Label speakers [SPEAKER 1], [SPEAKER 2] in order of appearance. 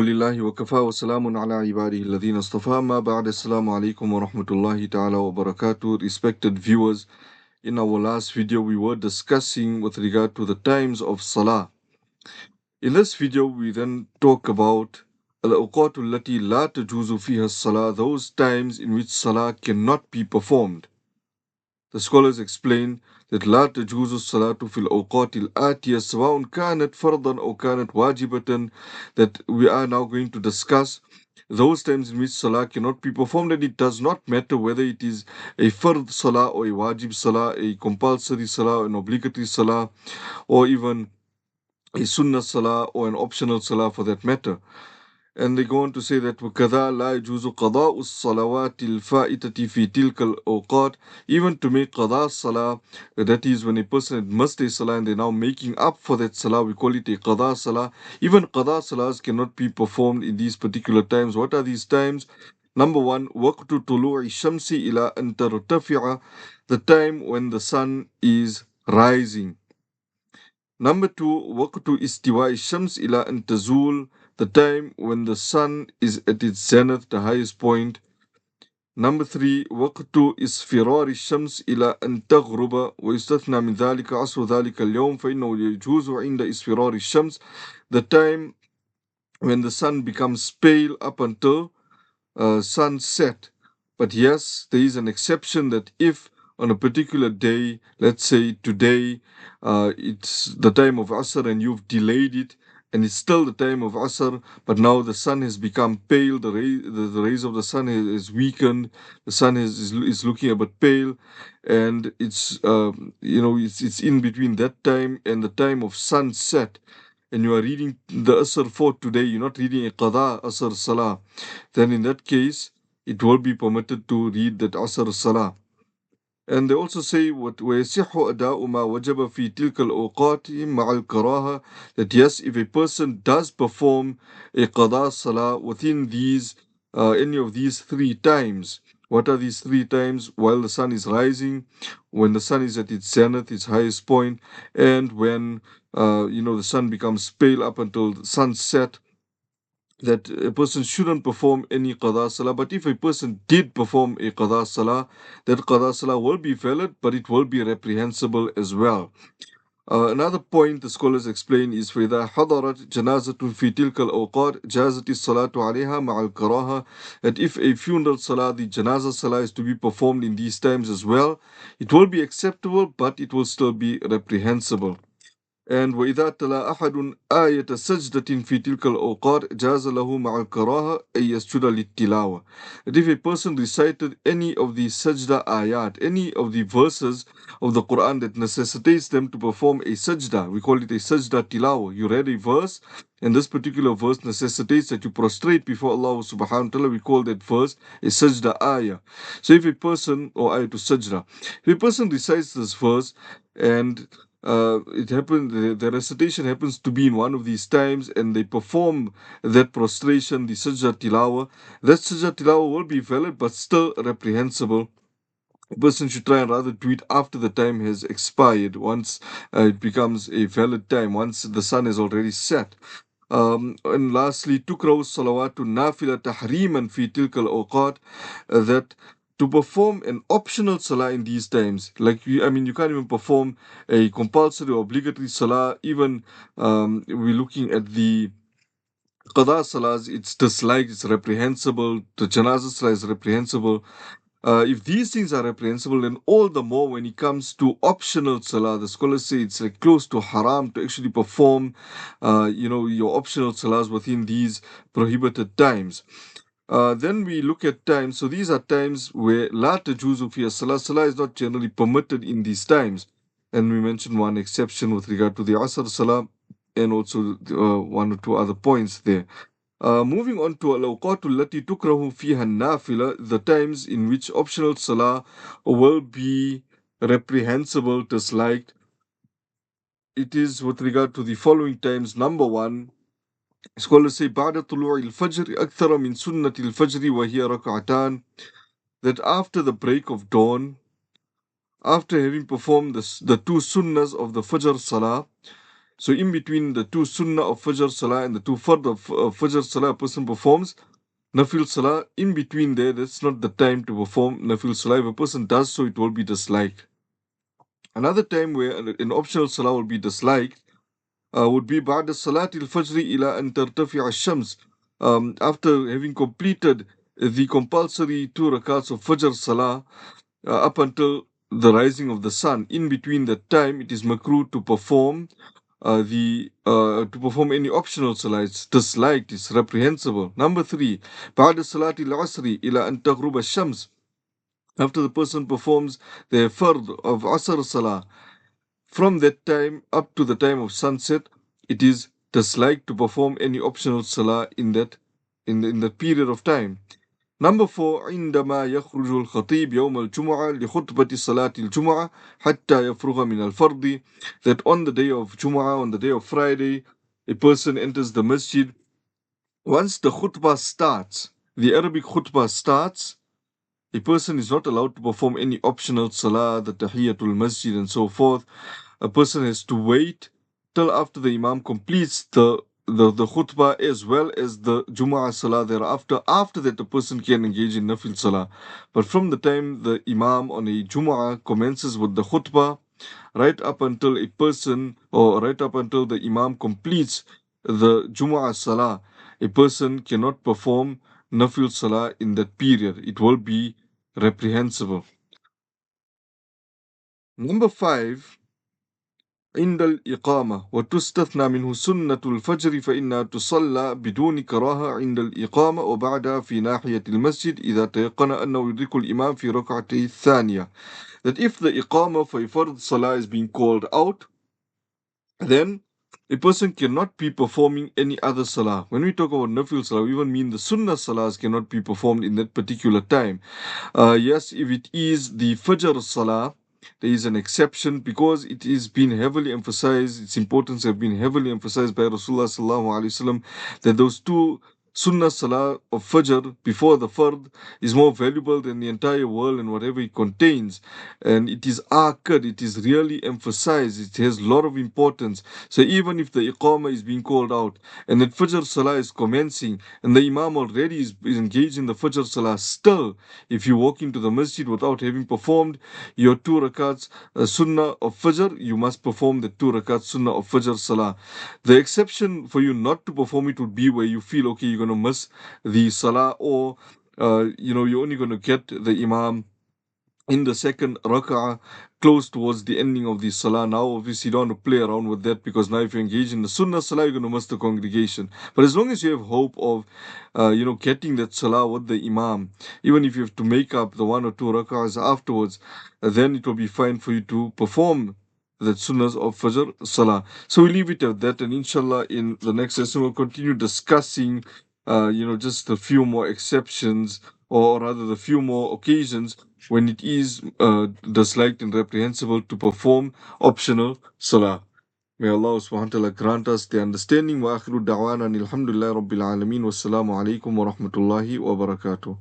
[SPEAKER 1] لله وكفى وسلام على عباده الذين اصطفى ما بعد السلام عليكم ورحمة الله تعالى وبركاته. Respected viewers, in our last video we were discussing with regard to the times of Salah. In this video we then talk about الأوقات التي لا تجوز فيها الصلاة, those times in which Salah cannot be performed. The scholars explain that لا تجوز الصلاة في الأوقات الآتية سواء كانت فرضا أو كانت واجبة, that we are now going to discuss those times in which Salah cannot be performed, and it does not matter whether it is a fard Salah or a wajib Salah, a compulsory Salah, an obligatory Salah, or even a sunnah Salah or an optional Salah for that matter. And they go on to say that وَكَذَا لَا يَجُوزُ قَضَاءُ الصَّلَوَاتِ الْفَائِتَةِ فِي تِلْكَ الْأَوْقَاتِ. Even to make qada salah, that is when a person had missed a salah and they're now making up for that salah, we call it a qada salah. Even qada salahs cannot be performed in these particular times. What are these times? Number one, وَقْتُ طُلُوعِ الشَّمْسِ إِلَىٰ أَن تَرْتَفِعَ, the time when the sun is rising. Number two, وَقْتُ إِسْتِوَاءِ الشَّمْسِ إِلَىٰ أَن تَزُولَ, the time when the sun is at its zenith, the highest point. Number three, وقت إصفرار الشمس إلى أن تغرب ويستثنى من ذلك عصر ذلك اليوم فإنه يجوز عند إصفرار الشمس, the time when the sun becomes pale up until sunset. But yes, there is an exception that if on a particular day, let's say today, it's the time of Asr and you've delayed it, and it's still the time of Asr, but now the sun has become pale, the rays of the sun is weakened, the sun is looking a bit pale, and it's in between that time and the time of sunset, and you are reading the Asr for today, you're not reading a Qada Asr Salah, then in that case, it will be permitted to read that Asr Salah. And they also say وَيَصِحُّ أَدَاءُ مَا وَجَبَ فِي تِلْكَ الْأَوْقَاتِ مَعَ الْكَرَاهَةِ, that yes, if a person does perform a Qada Salah within these any of these three times. What are these three times? While the sun is rising, when the sun is at its zenith, its highest point, and when the sun becomes pale up until sunset, that a person shouldn't perform any qada salah. But if a person did perform a qada salah, that qada salah will be valid, but it will be reprehensible as well. Another point the scholars explain is فإذا حضرت جنازة في تلك الأوقات جازت الصلاة عليها مع الكراهة, that if a funeral salah, the janazah salah, is to be performed in these times as well, it will be acceptable, but it will still be reprehensible. And وإذا تلا أحد آية سجدة في تلك الأوقات جاز له مع الكراهة أن يسجد للتلاوة. That if a person recited any of the sajda ayat, any of the verses of the Quran that necessitates them to perform a sajda, we call it a sajda tilawa. You read a verse, and this particular verse necessitates that you prostrate before Allah subhanahu wa ta'ala, we call that verse a sajda ayah. So if a person, or ayah to sajda, if a person recites this verse and it happens, the recitation happens to be in one of these times, and they perform that prostration, the sajda tilawa, that sajda tilawa will be valid but still reprehensible. A person should try and rather do it after the time has expired, once it becomes a valid time, once the sun has already set. And lastly, تكره الصلوات النافلة تحريما في تلك الأوقات, that to perform an optional salah in these times, like you can't even perform a compulsory or obligatory salah. Even we're looking at the qada salahs, it's disliked, it's reprehensible. The janazah salah is reprehensible. If these things are reprehensible, then all the more when it comes to optional salah, the scholars say it's like close to haram to actually perform, your optional salahs within these prohibited times. Then we look at times. So these are times where la tajuzu fiya salah. Salah is not generally permitted in these times. And we mentioned one exception with regard to the Asr Salah, and also one or two other points there. Moving on to al-awqatu allati tukrahu fiha nafila, the times in which optional salah will be reprehensible, disliked. It is with regard to the following times. Number one, scholars say بعد طلوع الفجر أكثر من سنة الفجر وهي ركعتان, that after the break of dawn, after having performed the two sunnahs of the Fajr Salah, So in between the two sunnah of Fajr Salah and the two fard of Fajr Salah, a person performs Nafil Salah. In between there, that's not the time to perform Nafil Salah. If a person does so, it will be disliked. Another time where an optional Salah will be disliked would be بعد صلاة الفجر إلى أن ترتفع الشمس. After having completed the compulsory 2 rakats of Fajr Salah up until the rising of the sun. In between that time, it is makruh to perform any optional salah. It's disliked, it's reprehensible. Number 3, بعد صلاة العصر إلى أن تغرب الشمس. After the person performs the fard of Asr Salah, from that time up to the time of sunset, it is disliked to perform any optional salah in that period of time. Number 4, عندما يخرج الخطيب يوم الجمعة لخطبة صلاة الجمعة حتى يفرغ من الفرض. That on the day of Jum'ah, on the day of Friday, a person enters the masjid. Once the khutbah starts, the Arabic khutbah starts, a person is not allowed to perform any optional salah, the tahiyatul masjid and so forth. A person has to wait till after the Imam completes the khutbah as well as the Jumu'ah Salah thereafter. After that, the person can engage in Nafil Salah. But from the time the Imam on a Jumu'ah commences with the khutbah, right up until a person or right up until the Imam completes the Jumu'ah Salah, a person cannot perform Nafil Salah in that period. It will be reprehensible. Number 5, عند الإقامة وتستثنى منه سنة الفجر فإنها تصلى بدون كراهة عند الإقامة وبعدها في ناحية المسجد إذا تيقن أنه يدرك الإمام في ركعته الثانية. That if the Iqamah for a fard salah is being called out, then a person cannot be performing any other salah. When we talk about nafil salah, we even mean the sunnah salahs cannot be performed in that particular time. Yes, if it is the fajr salah, there is an exception because it is been heavily emphasized, its importance have been heavily emphasized by Rasulullah sallallahu alaihi wasallam, that those two sunnah salah of fajr before the fard is more valuable than the entire world and whatever it contains. And it is akkad, it is really emphasized, it has a lot of importance. So even if the iqamah is being called out and that fajr salah is commencing and the imam already is engaged in the fajr salah, still if you walk into the masjid without having performed your 2 rakats sunnah of fajr, you must perform the 2 rakats sunnah of fajr salah. The exception for you not to perform it would be where you feel okay, you're going to miss the salah, or you're only going to get the imam in the second rak'ah close towards the ending of the salah. Now obviously you don't want to play around with that, because now if you engage in the sunnah salah, you're going to miss the congregation. But as long as you have hope of getting that salah with the imam, even if you have to make up the 1 or 2 rak'ahs afterwards, then it will be fine for you to perform that sunnahs of fajr salah. So we leave it at that, and inshallah in the next session we'll continue discussing just a few more exceptions, or rather the few more occasions when it is disliked and reprehensible to perform optional salah. May Allah subhanahu wa ta'ala grant us the understanding. Wa akhiru da'wana alhamdulillah rabbil alameen. Wassalamu alaikum wa rahmatullahi wa barakatuh.